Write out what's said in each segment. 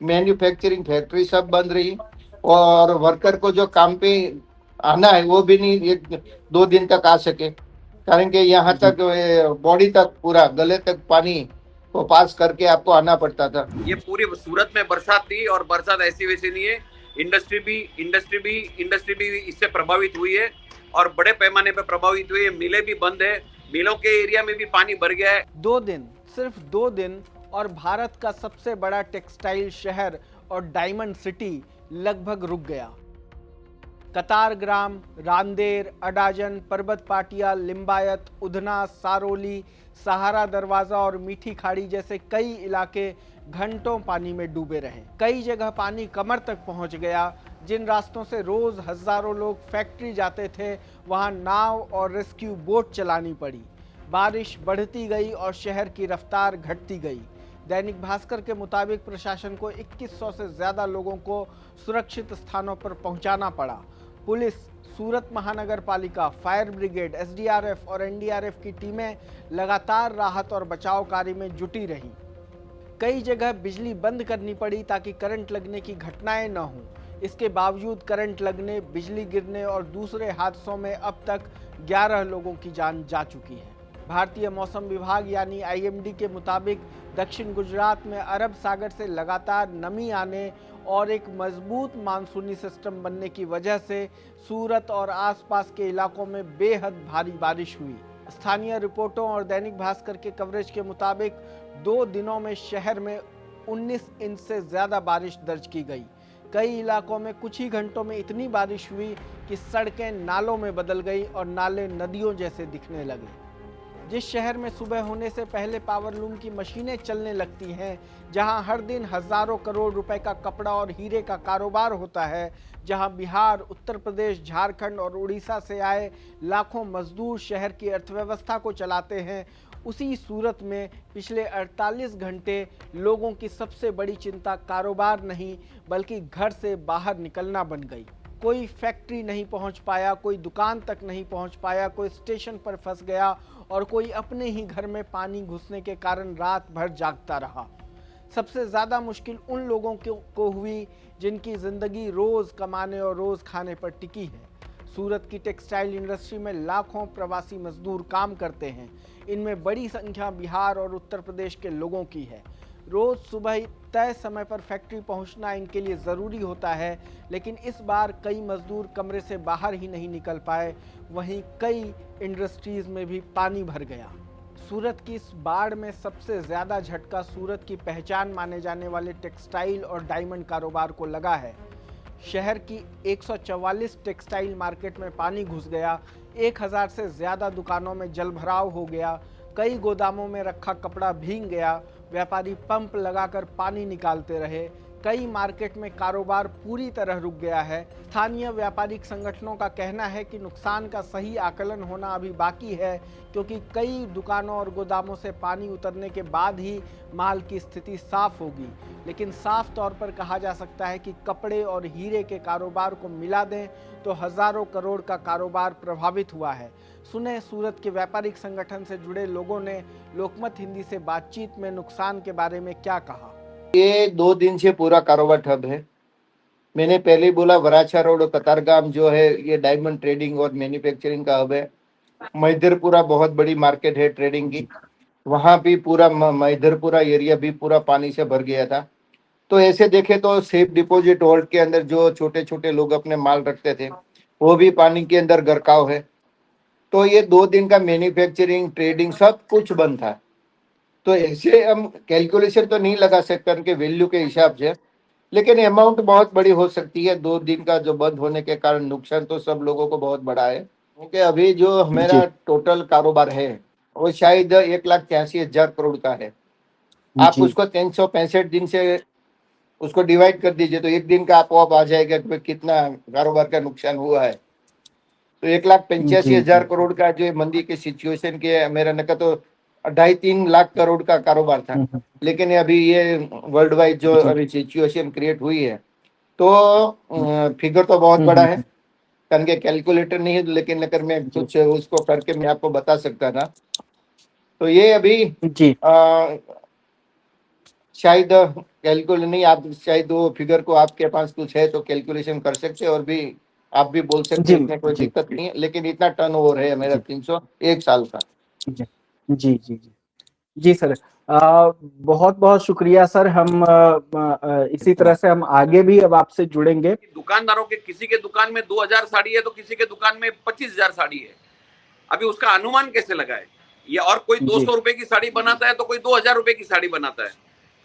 Manufacturing factory सब बंद रही, और वर्कर को जो काम पे आना है वो भी नहीं, 1-2 दिन तक आ सके, कारण के यहाँ जी। तक बॉडी तक पूरा गले तक पानी को पास करके आपको आना पड़ता था। ये पूरी सूरत में बरसात थी, और बरसात ऐसी वैसी नहीं है। इंडस्ट्री भी इससे प्रभावित हुई है, और बड़े पैमाने पर प्रभावित हुई है। मिलें भी बंद है, मिलों के एरिया में भी पानी भर गया है। 2 दिन, सिर्फ 2 दिन, और भारत का सबसे बड़ा टेक्सटाइल शहर और डायमंड सिटी लगभग रुक गया। कतारग्राम, रांदेर, अडाजन, पर्वत पाटिया, लिंबायत, उधना, सारोली, सहारा दरवाजा और मीठी खाड़ी जैसे कई इलाके घंटों पानी में डूबे रहे। कई जगह पानी कमर तक पहुंच गया। जिन रास्तों से रोज हजारों लोग फैक्ट्री जाते थे, वहां नाव और रेस्क्यू बोट चलानी पड़ी। बारिश बढ़ती गई और शहर की रफ्तार घटती गई। दैनिक भास्कर के मुताबिक प्रशासन को 2100 से ज्यादा लोगों को सुरक्षित स्थानों पर पहुंचाना पड़ा। पुलिस, सूरत महानगर पालिका, फायर ब्रिगेड, एसडीआरएफ और एनडीआरएफ की टीमें लगातार राहत और बचाव कार्य में जुटी रहीं। कई जगह बिजली बंद करनी पड़ी ताकि करंट लगने की घटनाएं न हों। इसके बावजूद करंट लगने, बिजली गिरने और दूसरे हादसों में अब तक 11 लोगों की जान जा चुकी है। भारतीय मौसम विभाग यानी आईएमडी के मुताबिक दक्षिण गुजरात में अरब सागर से लगातार नमी आने और एक मजबूत मानसूनी सिस्टम बनने की वजह से सूरत और आसपास के इलाकों में बेहद भारी बारिश हुई। स्थानीय रिपोर्टों और दैनिक भास्कर के कवरेज के मुताबिक 2 दिनों में शहर में 19 इंच से ज्यादा बारिश दर्ज की गई। कई इलाकों में कुछ ही घंटों में इतनी बारिश हुई कि सड़कें नालों में बदल गई और नाले नदियों जैसे दिखने लगे। जिस शहर में सुबह होने से पहले पावरलूम की मशीनें चलने लगती हैं, जहां हर दिन हजारों करोड़ रुपए का कपड़ा और हीरे का कारोबार होता है, जहां बिहार, उत्तर प्रदेश, झारखंड और उड़ीसा से आए लाखों मजदूर शहर की अर्थव्यवस्था को चलाते हैं, उसी सूरत में पिछले 48 घंटे लोगों की सबसे बड़ी चिंता कारोबार नहीं बल्कि घर से बाहर निकलना बन गई। कोई फैक्ट्री नहीं पहुंच पाया, कोई दुकान तक नहीं पहुंच पाया, कोई स्टेशन पर फंस गया और कोई अपने ही घर में पानी घुसने के कारण रात भर जागता रहा। सबसे ज्यादा मुश्किल उन लोगों को हुई जिनकी जिंदगी रोज कमाने और रोज खाने पर टिकी है। सूरत की टेक्सटाइल इंडस्ट्री में लाखों प्रवासी मजदूर काम करते हैं। इनमें बड़ी संख्या बिहार और उत्तर प्रदेश के लोगों की है। रोज सुबह तय समय पर फैक्ट्री पहुंचना इनके लिए ज़रूरी होता है, लेकिन इस बार कई मजदूर कमरे से बाहर ही नहीं निकल पाए। वहीं कई इंडस्ट्रीज में भी पानी भर गया। सूरत की इस बाढ़ में सबसे ज़्यादा झटका सूरत की पहचान माने जाने वाले टेक्सटाइल और डायमंड कारोबार को लगा है। शहर की 144 टेक्सटाइल मार्केट में पानी घुस गया। 1000 से ज़्यादा दुकानों में जलभराव हो गया। कई गोदामों में रखा कपड़ा भीग गया। व्यापारी पंप लगाकर पानी निकालते रहे। कई मार्केट में कारोबार पूरी तरह रुक गया है। स्थानीय व्यापारिक संगठनों का कहना है कि नुकसान का सही आकलन होना अभी बाकी है, क्योंकि कई दुकानों और गोदामों से पानी उतरने के बाद ही माल की स्थिति साफ होगी। लेकिन साफ तौर पर कहा जा सकता है कि कपड़े और हीरे के कारोबार को मिला दें तो हजारों करोड़ का कारोबार प्रभावित हुआ है। सुने सूरत के व्यापारिक संगठन से जुड़े लोगों ने लोकमत हिंदी से बातचीत में नुकसान के बारे में क्या कहा। ये 2 दिन से पूरा कारोबार ठप है। मैंने पहले ही बोला, वराछा रोड और कतारगाम जो है ये डायमंड ट्रेडिंग और मैन्युफैक्चरिंग का हब है। मैदरपुरा बहुत बड़ी मार्केट है ट्रेडिंग की, वहाँ भी पूरा मैदरपुरा एरिया भी पूरा पानी से भर गया था। तो ऐसे देखे तो सेफ डिपॉजिट होल्ड के अंदर जो छोटे छोटे लोग अपने माल रखते थे वो भी पानी के अंदर गरकाव है। तो ये 2 दिन का मैन्युफैक्चरिंग ट्रेडिंग सब कुछ बंद था। तो ऐसे हम कैलकुलेशन तो नहीं लगा सकते उनके वैल्यू के हिसाब से, लेकिन अमाउंट बहुत बड़ी हो सकती है। 2 दिन का जो बंद होने के कारण नुकसान तो सब लोगों को बहुत बड़ा है, क्योंकि अभी जो जी। हमारा टोटल कारोबार है वो शायद 1,83,000 करोड़ का है। आप जी। उसको 365 दिन से उसको डिवाइड कर दीजिए तो एक दिन का आपको आ जाएगा कि कितना कारोबार का नुकसान हुआ है। तो 1,85,000 जी। करोड़ का जो मंदी के सिचुएशन के मेरा नका तो 2.5-3 लाख करोड़ का कारोबार था। हम्म। लेकिन अभी ये वर्ल्ड वाइड जो जी। अभी सिचुएशन क्रिएट हुई है तो फिगर तो बहुत बड़ा है। कारण के कैलकुलेटर नहीं है, लेकिन अगर मैं जी। कुछ उसको करके मैं आपको बता सकता था। तो ये अभी जी। शायद कैलकुलेट नहीं, आप चाहे दो फिगर को आपके पास कुछ है तो कैलकुलेशन कर सकते हैं और भी आप भी बोल सकते जी हैं, इसमें कोई जी दिक्कत नहीं है, लेकिन इतना टर्नओवर है मेरा जी 300 एक साल का। जी जी जी जी जी सर, बहुत बहुत शुक्रिया सर। हम इसी तरह से हम आगे भी अब आपसे जुड़ेंगे। दुकानदारों के किसी के दुकान में 2000 साड़ी है तो किसी के दुकान में 25,000 साड़ी है। अभी उसका अनुमान कैसे लगाए? ये और कोई जी 200 रुपए की साड़ी बनाता है तो कोई 2000 रुपए की साड़ी बनाता है,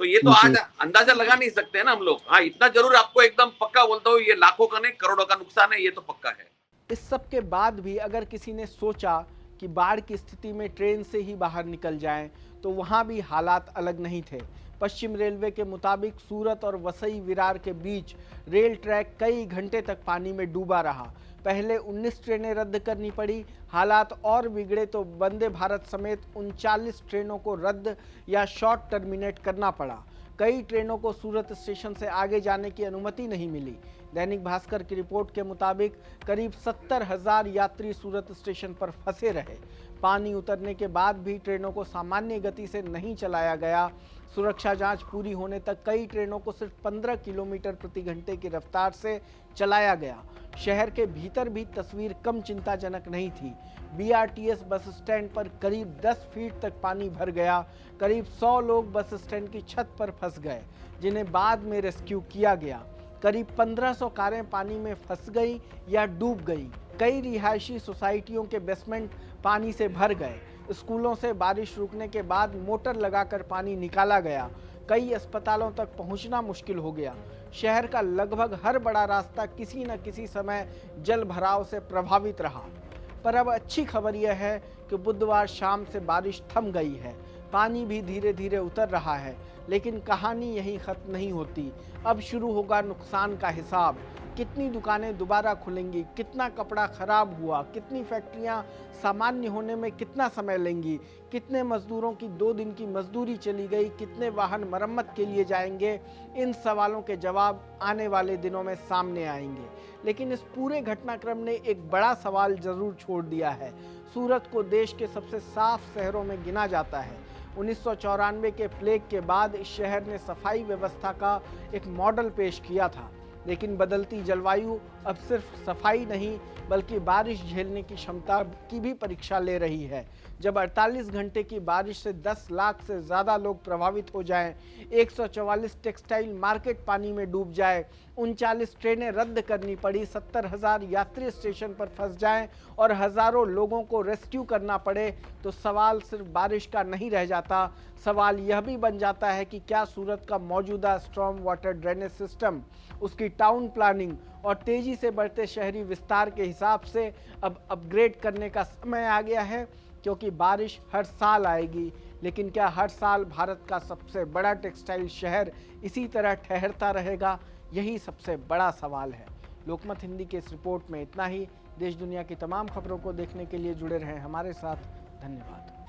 तो ये तो आज जी अंदाजा लगा नहीं सकते हैं ना हम लोग। हाँ, इतना जरूर आपको एकदम पक्का बोलता हूँ, ये लाखों का नहीं करोड़ों का नुकसान है, ये तो पक्का है। इस सब के बाद भी अगर किसी ने सोचा कि बाढ़ की स्थिति में ट्रेन से ही बाहर निकल जाएं, तो वहां भी हालात अलग नहीं थे। पश्चिम रेलवे के मुताबिक सूरत और वसई विरार के बीच रेल ट्रैक कई घंटे तक पानी में डूबा रहा। पहले 19 ट्रेनें रद्द करनी पड़ी। हालात और बिगड़े तो वंदे भारत समेत 39 ट्रेनों को रद्द या शॉर्ट टर्मिनेट करना पड़ा। कई ट्रेनों को सूरत स्टेशन से आगे जाने की अनुमति नहीं मिली। दैनिक भास्कर की रिपोर्ट के मुताबिक करीब 70,000 यात्री सूरत स्टेशन पर फंसे रहे। पानी उतरने के बाद भी ट्रेनों को सामान्य गति से नहीं चलाया गया। सुरक्षा जांच पूरी होने तक कई ट्रेनों को सिर्फ 15 किलोमीटर प्रति घंटे की रफ्तार से चलाया गया। शहर के भीतर भी तस्वीर कम चिंताजनक नहीं थी। बीआरटीएस बस स्टैंड पर करीब 10 फीट तक पानी भर गया। करीब 100 लोग बस स्टैंड की छत पर फंस गए, जिन्हें बाद में रेस्क्यू किया गया। करीब 1500 कारें पानी में फंस गई या डूब गई। कई रिहायशी सोसाइटियों के बेसमेंट पानी से भर गए। स्कूलों से बारिश रुकने के बाद मोटर लगाकर पानी निकाला गया। कई अस्पतालों तक पहुंचना मुश्किल हो गया। शहर का लगभग हर बड़ा रास्ता किसी न किसी समय जल भराव से प्रभावित रहा। पर अब अच्छी खबर यह है कि बुधवार शाम से बारिश थम गई है। पानी भी धीरे धीरे उतर रहा है, लेकिन कहानी यहीं खत्म नहीं होती। अब शुरू होगा नुकसान का हिसाब। कितनी दुकानें दोबारा खुलेंगी, कितना कपड़ा खराब हुआ, कितनी फैक्ट्रियां सामान्य होने में कितना समय लेंगी, कितने मजदूरों की 2 दिन की मजदूरी चली गई, कितने वाहन मरम्मत के लिए जाएंगे। इन सवालों के जवाब आने वाले दिनों में सामने आएंगे। लेकिन इस पूरे घटनाक्रम ने एक बड़ा सवाल जरूर छोड़ दिया है। सूरत को देश के सबसे साफ शहरों में गिना जाता है। 1994 के प्लेग के बाद इस शहर ने सफाई व्यवस्था का एक मॉडल पेश किया था। लेकिन बदलती जलवायु अब सिर्फ सफाई नहीं बल्कि बारिश झेलने की क्षमता की भी परीक्षा ले रही है। जब 48 घंटे की बारिश से 10 लाख से ज़्यादा लोग प्रभावित हो जाएं, 144 टेक्सटाइल मार्केट पानी में डूब जाए, 39 ट्रेनें रद्द करनी पड़ी, 70,000 यात्री स्टेशन पर फंस जाएं और हज़ारों लोगों को रेस्क्यू करना पड़े, तो सवाल सिर्फ बारिश का नहीं रह जाता। सवाल यह भी बन जाता है कि क्या सूरत का मौजूदा स्ट्रॉम वाटर ड्रेनेज सिस्टम, उसकी टाउन प्लानिंग और तेजी से बढ़ते शहरी विस्तार के हिसाब से अब अपग्रेड करने का समय आ गया है। क्योंकि बारिश हर साल आएगी, लेकिन क्या हर साल भारत का सबसे बड़ा टेक्सटाइल शहर इसी तरह ठहरता रहेगा? यही सबसे बड़ा सवाल है। लोकमत हिंदी के इस रिपोर्ट में इतना ही। देश दुनिया की तमाम खबरों को देखने के लिए जुड़े रहें हमारे साथ। धन्यवाद।